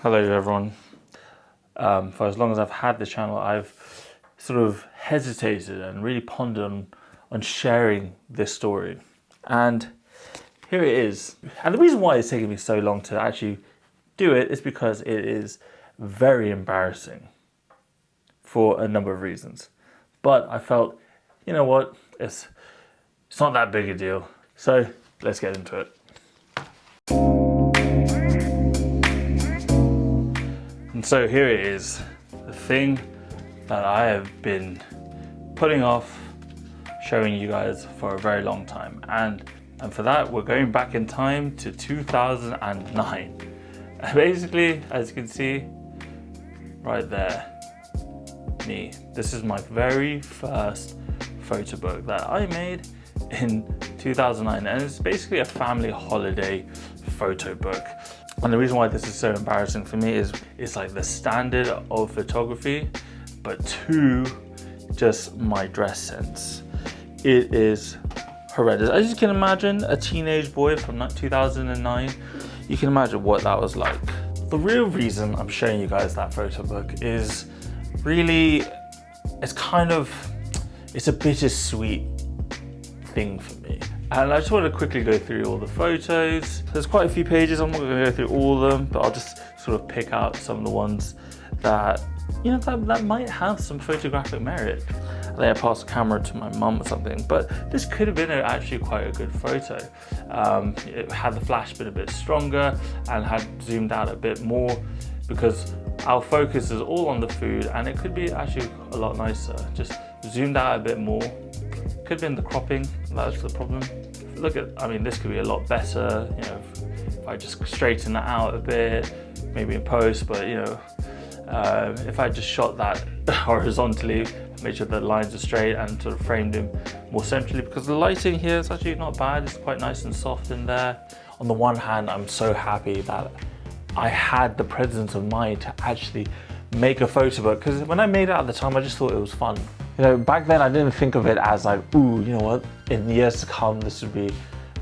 Hello everyone. For as long as I've had this channel, I've sort of hesitated and really pondered on sharing this story. And here it is. And the reason why it's taken me so long to actually do it is because it is very embarrassing for a number of reasons. But I felt, you know what, it's not that big a deal. So let's get into it. And so here it is, the thing that I have been putting off showing you guys for a very long time. And for that, we're going back in time to 2009. And basically, as you can see, right there, me. This is my very first photo book that I made in 2009. And it's basically a family holiday photo book. And the reason why this is so embarrassing for me is it's like the standard of photography, but to just my dress sense. It is horrendous. As you can imagine, a teenage boy from 2009, you can imagine what that was like. The real reason I'm showing you guys that photo book is really, it's a bittersweet thing for me. And I just want to quickly go through all the photos. There's quite a few pages, I'm not going to go through all of them, but I'll just sort of pick out some of the ones that, you know, that might have some photographic merit. I think I passed the camera to my mum or something, but this could have been actually quite a good photo. It had the flash been a bit stronger and had zoomed out a bit more, because our focus is all on the food and it could be actually a lot nicer. Just zoomed out a bit more. Could have been the cropping, that's the problem. Look at, I mean, this could be a lot better, you know, if I just straighten that out a bit, maybe in post, but you know, if I just shot that horizontally, made sure the lines are straight and sort of framed him more centrally, because the lighting here is actually not bad, it's quite nice and soft in there. On the one hand, I'm so happy that I had the presence of mind to actually make a photo book, because when I made it at the time, I just thought it was fun. You know, back then I didn't think of it as like, ooh, you know what, in years to come, this would be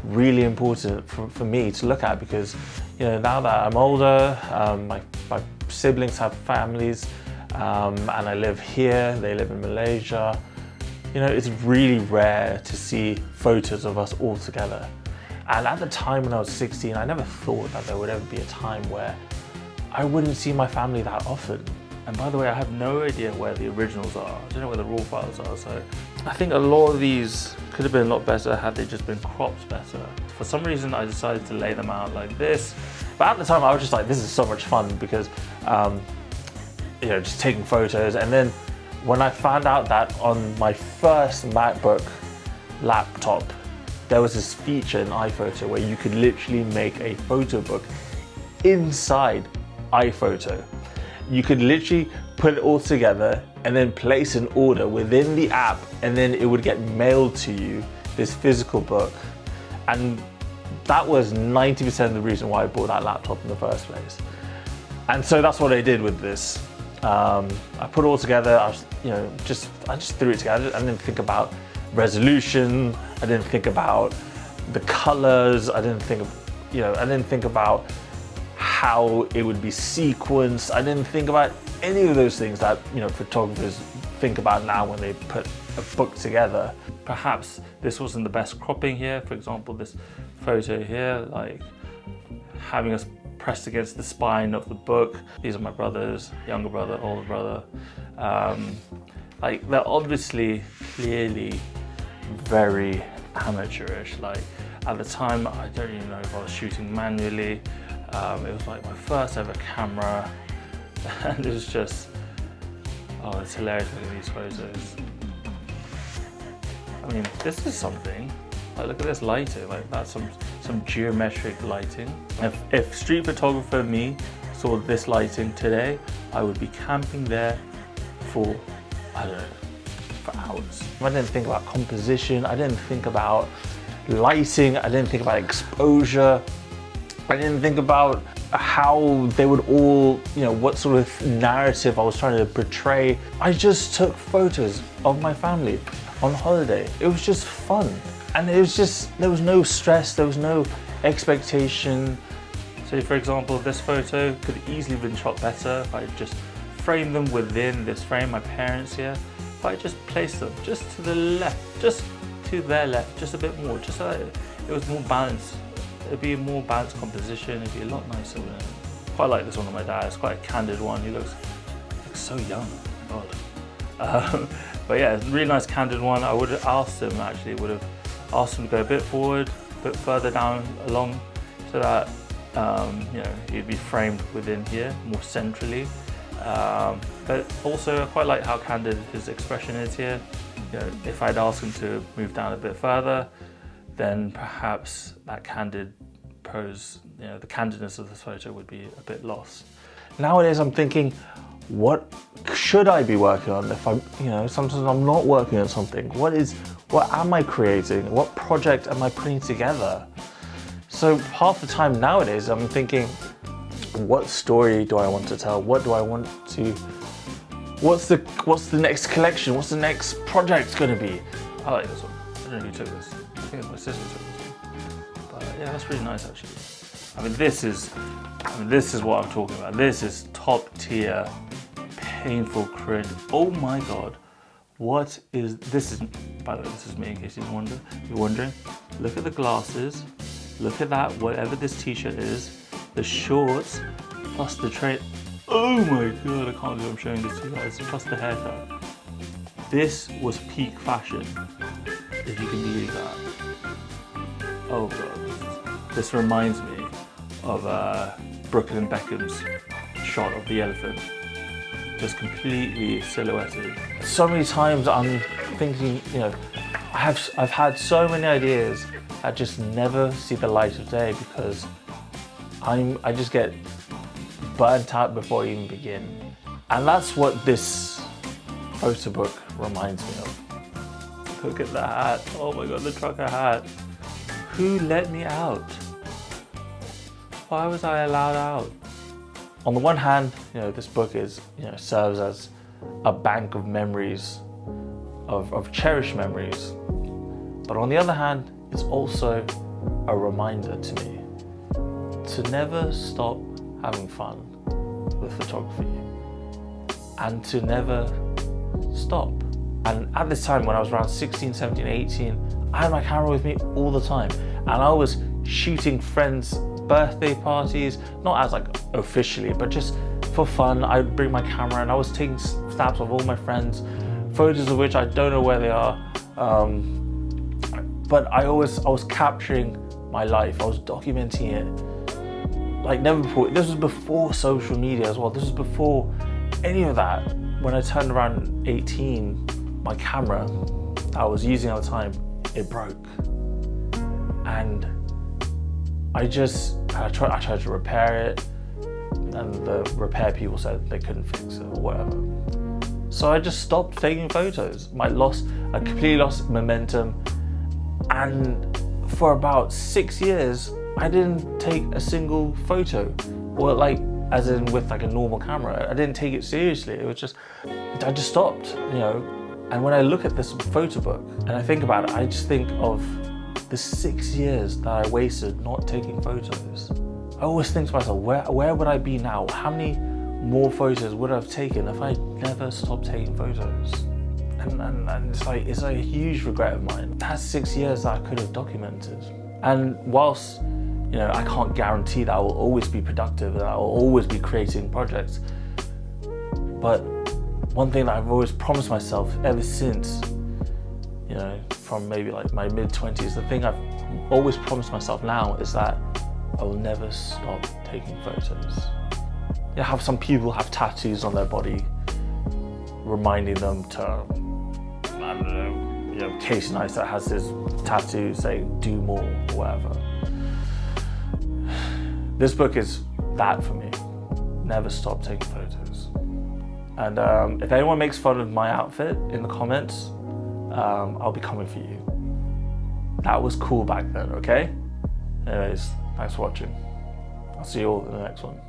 really important for me to look at, because, you know, now that I'm older, my siblings have families, and I live here, they live in Malaysia. You know, it's really rare to see photos of us all together. And at the time when I was 16, I never thought that there would ever be a time where I wouldn't see my family that often. And by the way, I have no idea where the originals are. I don't know where the raw files are, so I think a lot of these could have been a lot better had they just been cropped better. For some reason, I decided to lay them out like this. But at the time, I was just like, this is so much fun, because, you know, just taking photos. And then when I found out that on my first MacBook laptop, there was this feature in iPhoto where you could literally make a photo book inside iPhoto. You could literally put it all together and then place an order within the app, and then it would get mailed to you, this physical book. And that was 90% of the reason why I bought that laptop in the first place. And so that's what I did with this. I put it all together. I just threw it together. I didn't think about resolution. I didn't think about the colors. I didn't think about how it would be sequenced. I didn't think about any of those things that, you know, photographers think about now when they put a book together. Perhaps this wasn't the best cropping here. For example, this photo here, like having us pressed against the spine of the book. These are my brothers, younger brother, older brother. Like, they're obviously clearly very amateurish. Like, at the time, I don't even know if I was shooting manually. It was like my first ever camera, and it was just, oh, it's hilarious looking at these photos. I mean, this is something. Like, look at this lighting, like that's some geometric lighting. If street photographer me saw this lighting today, I would be camping there for, I don't know, for hours. I didn't think about composition, I didn't think about lighting, I didn't think about exposure. I didn't think about how they would all, you know, what sort of narrative I was trying to portray. I just took photos of my family on holiday. It was just fun. And it was just, there was no stress, there was no expectation. So for example, this photo could easily have been shot better if I just framed them within this frame, my parents here. If I just placed them just to the left, just to their left, just a bit more, just so that it was more balanced. It'd be a more balanced composition, it'd be a lot nicer. Quite like this one of my dad, it's quite a candid one. He looks so young, oh my God. But yeah, it's a really nice candid one. I would have asked him to go a bit forward, a bit further down along, so that you know, he'd be framed within here, more centrally. But also I quite like how candid his expression is here. You know, if I'd asked him to move down a bit further, then perhaps that candid pose, you know, the candidness of this photo would be a bit lost. Nowadays I'm thinking, what should I be working on if I'm, you know, sometimes I'm not working on something. What am I creating? What project am I putting together? So half the time nowadays I'm thinking, what story do I want to tell? What do I want to, what's the next collection? What's the next project gonna be? I like this one. I don't know who took this. I think it's my sister took this one. But yeah, that's really nice actually. I mean, this is what I'm talking about. This is top tier, painful cringe. Oh my God. What is, this is, by the way, this is me in case you're wondering. Look at the glasses. Look at that, whatever this t-shirt is. The shorts, plus the train. Oh my God, I can't believe I'm showing this to you guys. Plus the haircut. This was peak fashion, if you can believe that. Oh God, this reminds me of Brooklyn Beckham's shot of the elephant. Just completely silhouetted. So many times I'm thinking, you know, I've had so many ideas that just never see the light of day because I just get burnt out before I even begin. And that's what this photo book reminds me of. Look at the hat. Oh my God, the trucker hat. Who let me out? Why was I allowed out? On the one hand, you know, this book is, you know, serves as a bank of memories, of cherished memories. But on the other hand, it's also a reminder to me to never stop having fun with photography and to never stop. And at this time, when I was around 16, 17, 18, I had my camera with me all the time. And I was shooting friends' birthday parties, not as like officially, but just for fun. I'd bring my camera and I was taking snaps of all my friends, photos of which I don't know where they are. But I was capturing my life. I was documenting it like never before. This was before social media as well. This was before any of that. When I turned around 18, my camera that I was using at the time, it broke. And I tried to repair it, and the repair people said they couldn't fix it or whatever. So I just stopped taking photos. I completely lost momentum. And for about 6 years, I didn't take a single photo, or like, as in with like a normal camera. I didn't take it seriously. It was just, I just stopped, you know. And when I look at this photo book and I think about it, I just think of the 6 years that I wasted not taking photos. I always think to myself, where would I be now? How many more photos would I have taken if I never stopped taking photos? And it's like a huge regret of mine. That's 6 years that I could have documented. And whilst, you know, I can't guarantee that I will always be productive and I will always be creating projects, but one thing that I've always promised myself ever since, you know, from maybe like my mid-20s, the thing I've always promised myself now is that I will never stop taking photos. You know, how some people have tattoos on their body reminding them to, I don't know, you know, Casey Neistat has this tattoo saying do more or whatever. This book is that for me. Never stop taking photos. And if anyone makes fun of my outfit in the comments, I'll be coming for you. That was cool back then, okay? Anyways, thanks for watching. I'll see you all in the next one.